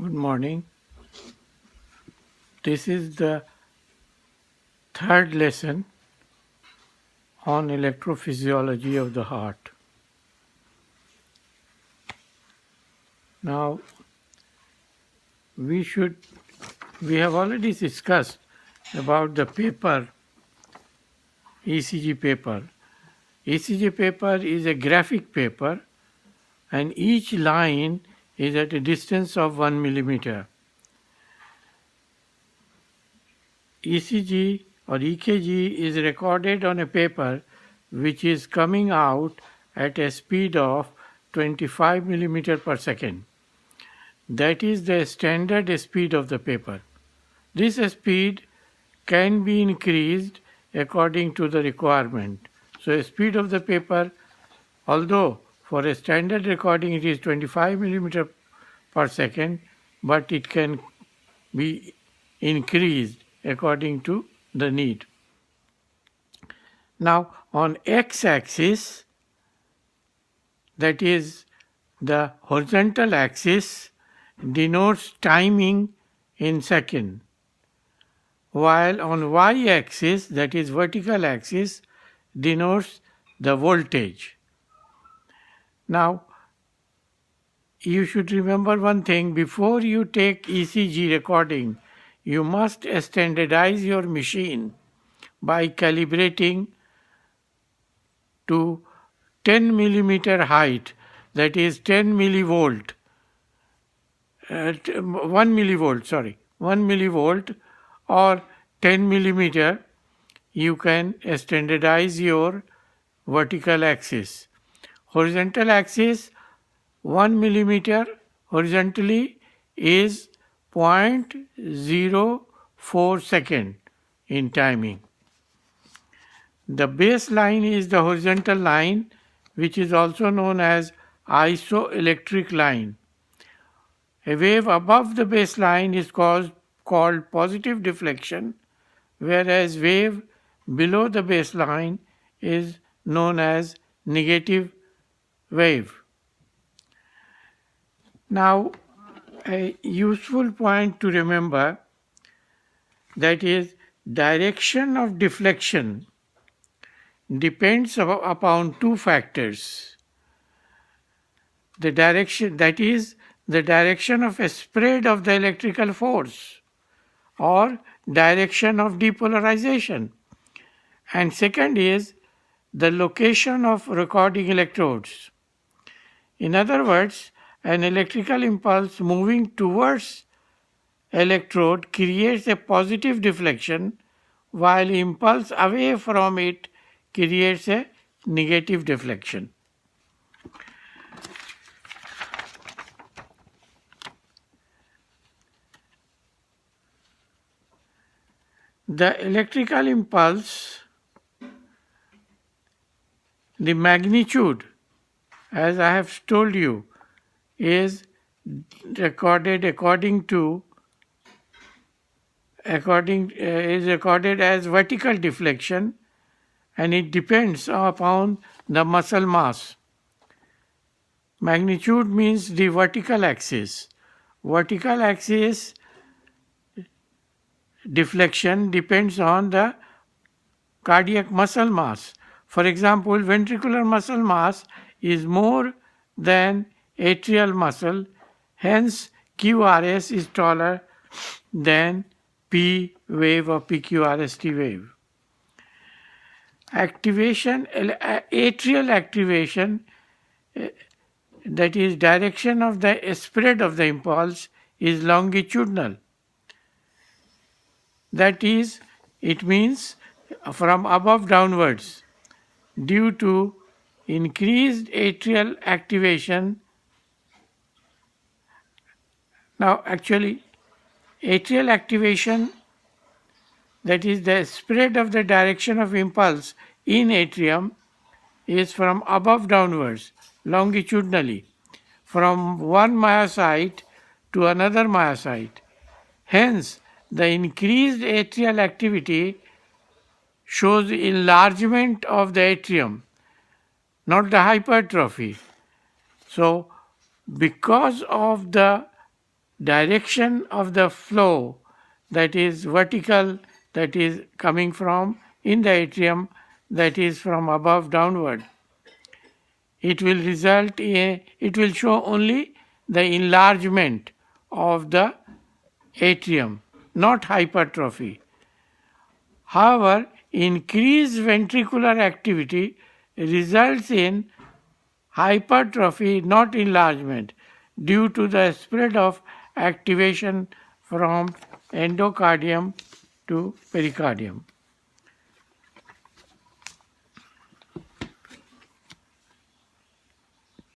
Good morning. This is the third lesson on electrophysiology of the heart. Now, we have already discussed about the paper, ECG paper. ECG paper is a graphic paper and each line is at a distance of 1 millimeter. ECG or EKG is recorded on a paper which is coming out at a speed of 25 millimeter per second. That is the standard speed of the paper. This speed can be increased according to the requirement. So speed of the paper, although for a standard recording it is 25 millimeter per second, but it can be increased according to the need. Now on x-axis, that is the horizontal axis, denotes timing in second, while on y-axis, that is vertical axis, denotes the voltage. Now you should remember one thing: before you take ECG recording, you must standardize your machine by calibrating to 10 millimeter height, that is 10 millivolt, 1 millivolt or 10 millimeter. You can standardize your vertical axis. Horizontal axis, 1 millimeter horizontally is 0.04 second in timing. The baseline is the horizontal line, which is also known as isoelectric line. A wave above the baseline is called positive deflection, whereas wave below the baseline is known as negative wave. Now, a useful point to remember, that is, direction of deflection depends upon two factors. The direction, that is, the direction of a spread of the electrical force or direction of depolarization, and second is the location of recording electrodes. In other words, an electrical impulse moving towards electrode creates a positive deflection, while impulse away from it creates a negative deflection. The electrical impulse, the magnitude, as I have told you, is recorded as vertical deflection, and it depends upon the muscle mass. Magnitude means the vertical axis. Vertical axis deflection depends on the cardiac muscle mass. For example, ventricular muscle mass is more than atrial muscle, hence QRS is taller than P wave or PQRST wave. Atrial activation, that is direction of the spread of the impulse, is longitudinal. That is, it means from above downwards. Due to increased atrial activation, now actually atrial activation, that is the spread of the direction of impulse in atrium, is from above downwards, longitudinally, from one myocyte to another myocyte. Hence, the increased atrial activity shows enlargement of the atrium, not the hypertrophy. So, because of the direction of the flow, that is vertical, that is coming from in the atrium, that is from above downward. It will show only the enlargement of the atrium, not hypertrophy. However, increased ventricular activity results in hypertrophy, not enlargement, due to the spread of activation from endocardium to pericardium.